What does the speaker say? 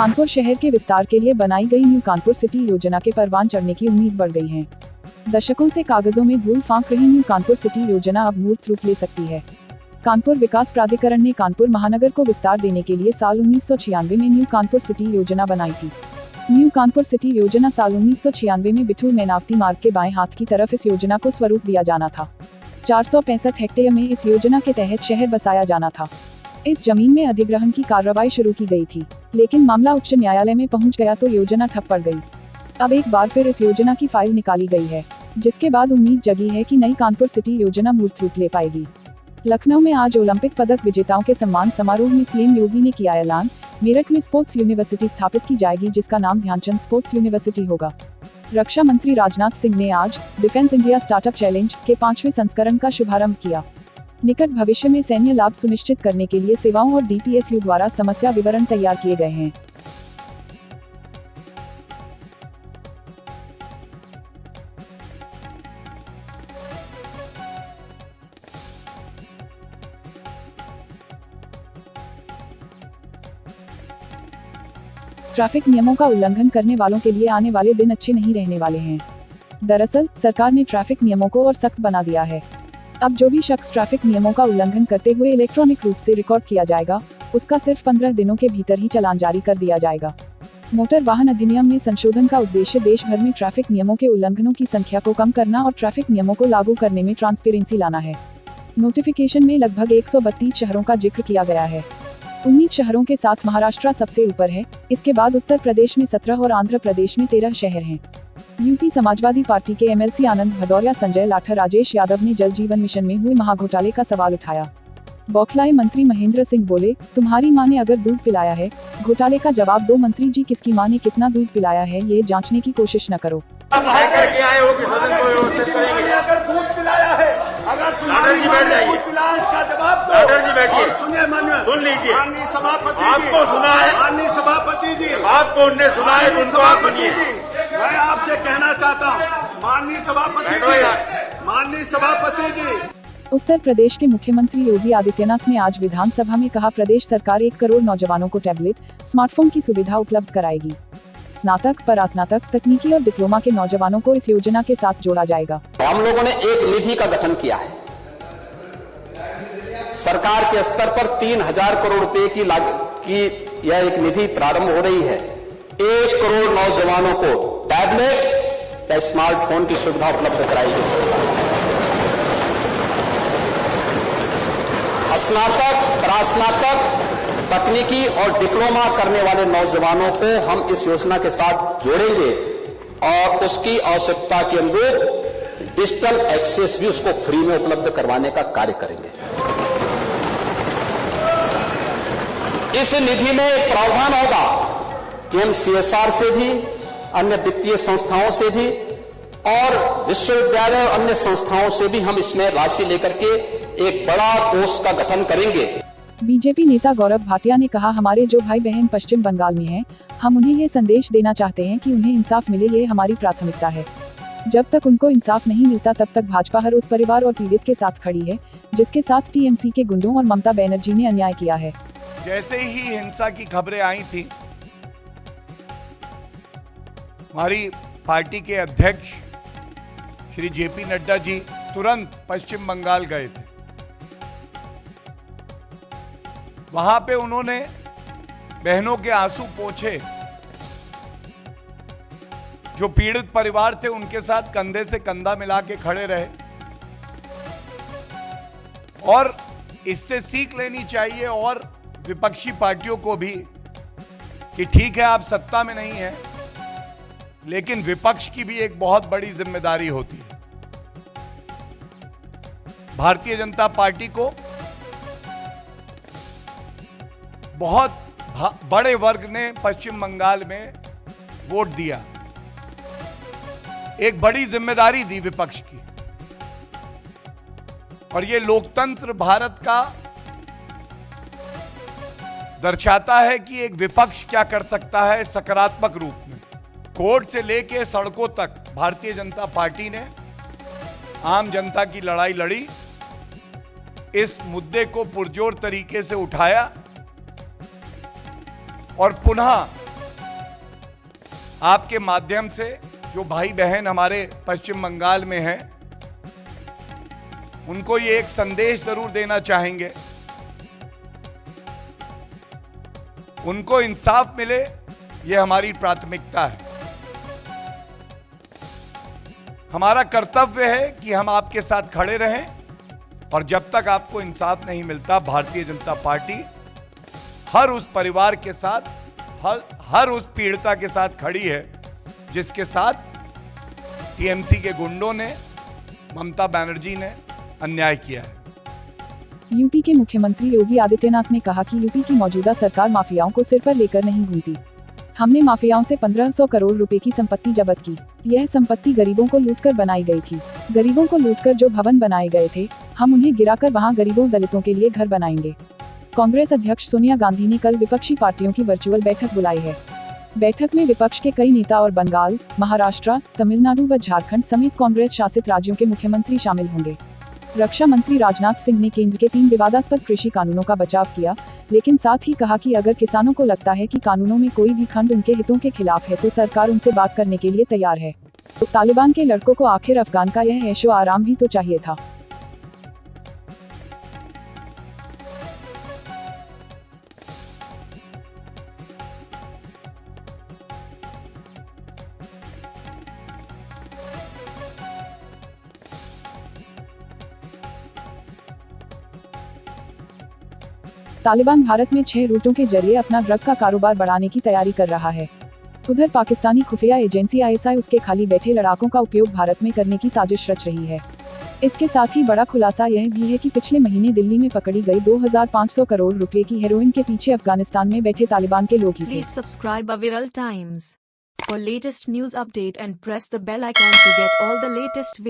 कानपुर शहर के विस्तार के लिए बनाई गई न्यू कानपुर सिटी योजना के परवान चढ़ने की उम्मीद बढ़ गई है। दशकों से कागजों में धूल फांक रही न्यू कानपुर सिटी योजना अब मूर्त रूप ले सकती है। कानपुर विकास प्राधिकरण ने कानपुर महानगर को विस्तार देने के लिए साल 1996 में न्यू कानपुर सिटी योजना बनाई थी। न्यू कानपुर सिटी योजना साल 1996 में बिठूर मेनावती मार्ग के बाएं हाथ की तरफ इस योजना को स्वरूप दिया जाना था। 465 हेक्टेयर में इस योजना के तहत शहर बसाया जाना था। इस जमीन में अधिग्रहण की कार्रवाई शुरू की गई थी, लेकिन मामला उच्च न्यायालय में पहुंच गया तो योजना ठप पड़ गई। अब एक बार फिर इस योजना की फाइल निकाली गई है, जिसके बाद उम्मीद जगी है कि नई कानपुर सिटी योजना मूर्त रूप ले पाएगी। लखनऊ में आज ओलंपिक पदक विजेताओं के सम्मान समारोह में सीएम योगी ने किया ऐलान। मेरठ में स्पोर्ट्स यूनिवर्सिटी स्थापित की जाएगी, जिसका नाम ध्यानचंद स्पोर्ट्स यूनिवर्सिटी होगा। रक्षा मंत्री राजनाथ सिंह ने आज डिफेंस इंडिया स्टार्टअप चैलेंज के 5वें संस्करण का शुभारंभ किया। निकट भविष्य में सैन्य लाभ सुनिश्चित करने के लिए सेवाओं और डीपीएसयू द्वारा समस्या विवरण तैयार किए गए हैं। ट्रैफिक नियमों का उल्लंघन करने वालों के लिए आने वाले दिन अच्छे नहीं रहने वाले हैं। दरअसल सरकार ने ट्रैफिक नियमों को और सख्त बना दिया है। अब जो भी शख्स ट्रैफिक नियमों का उल्लंघन करते हुए इलेक्ट्रॉनिक रूप से रिकॉर्ड किया जाएगा, उसका सिर्फ 15 दिनों के भीतर ही चालान जारी कर दिया जाएगा। मोटर वाहन अधिनियम में संशोधन का उद्देश्य देश भर में ट्रैफिक नियमों के उल्लंघनों की संख्या को कम करना और ट्रैफिक नियमों को लागू करने में ट्रांसपेरेंसी लाना है। नोटिफिकेशन में लगभग 132 शहरों का जिक्र किया गया है। 19 शहरों के साथ महाराष्ट्र सबसे ऊपर है। इसके बाद उत्तर प्रदेश में 17 और आंध्र प्रदेश में 13 शहर हैं। यूपी समाजवादी पार्टी के एमएलसी आनंद भदौरिया, संजय लाठर, राजेश यादव ने जल जीवन मिशन में हुए महाघोटाले का सवाल उठाया। बौखलाए मंत्री महेंद्र सिंह बोले, तुम्हारी माँ ने अगर दूध पिलाया है। घोटाले का जवाब दो मंत्री जी, किसकी माँ ने कितना दूध पिलाया है ये जांचने की कोशिश न करो। मैं आपसे कहना चाहता हूँ माननीय सभापति जी। उत्तर प्रदेश के मुख्यमंत्री योगी आदित्यनाथ ने आज विधानसभा में कहा, प्रदेश सरकार 1 करोड़ नौजवानों को टैबलेट, स्मार्टफोन की सुविधा उपलब्ध कराएगी। स्नातक, परास्नातक, तकनीकी और डिप्लोमा के नौजवानों को इस योजना के साथ जोड़ा जाएगा। हम लोगों ने एक निधि का गठन किया है। सरकार के स्तर पर 3000 करोड़ रुपए की यह एक निधि प्रारंभ हो रही है। 1 करोड़ नौजवानों को टैबलेट या स्मार्टफोन की सुविधा उपलब्ध कराएगी सरकार। स्नातक, परास्नातक, तकनीकी और डिप्लोमा करने वाले नौजवानों को हम इस योजना के साथ जोड़ेंगे और उसकी आवश्यकता के अनुरूप डिजिटल एक्सेस भी उसको फ्री में उपलब्ध करवाने का कार्य करेंगे। इस निधि में एक प्रावधान होगा कि हम सीएसआर से भी, अन्य वित्तीय संस्थाओं से भी और विश्वविद्यालय और अन्य संस्थाओं से भी हम इसमें राशि लेकर के एक बड़ा कोष का गठन करेंगे। बीजेपी नेता गौरव भाटिया ने कहा, हमारे जो भाई बहन पश्चिम बंगाल में हैं, हम उन्हें ये संदेश देना चाहते हैं कि उन्हें इंसाफ मिले, ये हमारी प्राथमिकता है। जब तक उनको इंसाफ नहीं मिलता तब तक भाजपा हर उस परिवार और पीड़ित के साथ खड़ी है जिसके साथ टीएमसी के गुंडों और ममता बनर्जी ने अन्याय किया है। जैसे ही हिंसा की खबरें आई थी, हमारी पार्टी के अध्यक्ष श्री जेपी नड्डा जी तुरंत पश्चिम बंगाल गए थे। वहां पे उन्होंने बहनों के आंसू पोंछे। जो पीड़ित परिवार थे उनके साथ कंधे से कंधा मिला के खड़े रहे और इससे सीख लेनी चाहिए और विपक्षी पार्टियों को भी कि ठीक है आप सत्ता में नहीं है, लेकिन विपक्ष की भी एक बहुत बड़ी जिम्मेदारी होती है। भारतीय जनता पार्टी को बहुत बड़े वर्ग ने पश्चिम बंगाल में वोट दिया, एक बड़ी जिम्मेदारी दी विपक्ष की। और ये लोकतंत्र भारत का दर्शाता है कि एक विपक्ष क्या कर सकता है सकारात्मक रूप में। कोर्ट से लेके सड़कों तक भारतीय जनता पार्टी ने आम जनता की लड़ाई लड़ी, इस मुद्दे को पुरजोर तरीके से उठाया और पुनः आपके माध्यम से जो भाई बहन हमारे पश्चिम बंगाल में हैं, उनको ये एक संदेश जरूर देना चाहेंगे, उनको इंसाफ मिले, ये हमारी प्राथमिकता है। हमारा कर्तव्य है कि हम आपके साथ खड़े रहें, और जब तक आपको इंसाफ नहीं मिलता, भारतीय जनता पार्टी हर उस परिवार के साथ, हर उस पीड़िता के साथ खड़ी है जिसके साथ टीएमसी के गुंडों ने, ममता बनर्जी ने अन्याय किया है। यूपी के मुख्यमंत्री योगी आदित्यनाथ ने कहा कि यूपी की मौजूदा सरकार माफियाओं को सिर पर लेकर नहीं घूमती। हमने माफियाओं से 1500 करोड़ रुपए की संपत्ति जब्त की। यह संपत्ति गरीबों को लूटकर बनाई गई थी। गरीबों को लूटकर जो भवन बनाए गए थे, हम उन्हें गिराकर वहां गरीबों दलितों के लिए घर बनाएंगे। कांग्रेस अध्यक्ष सोनिया गांधी ने कल विपक्षी पार्टियों की वर्चुअल बैठक बुलाई है। बैठक में विपक्ष के कई नेता और बंगाल, महाराष्ट्र, तमिलनाडु व झारखंड समेत कांग्रेस शासित राज्यों के मुख्यमंत्री शामिल होंगे। रक्षा मंत्री राजनाथ सिंह ने केंद्र के 3 विवादास्पद कृषि कानूनों का बचाव किया, लेकिन साथ ही कहा कि अगर किसानों को लगता है कि कानूनों में कोई भी खंड उनके हितों के खिलाफ है तो सरकार उनसे बात करने के लिए तैयार है। तो तालिबान के लड़कों को आखिर अफगान का यह ऐशो आराम भी तो चाहिए था। तालिबान भारत में 6 रूटों के जरिए अपना ड्रग का कारोबार बढ़ाने की तैयारी कर रहा है। उधर पाकिस्तानी खुफिया एजेंसी ISI उसके खाली बैठे लड़ाकों का उपयोग भारत में करने की साजिश रच रही है। इसके साथ ही बड़ा खुलासा यह भी है कि पिछले महीने दिल्ली में पकड़ी गई 2500 करोड़ रुपए की हेरोइन के पीछे अफगानिस्तान में बैठे तालिबान के लोग ही थे। Please subscribe Aviral Times for latest news update and press the bell icon to get all the latest videos.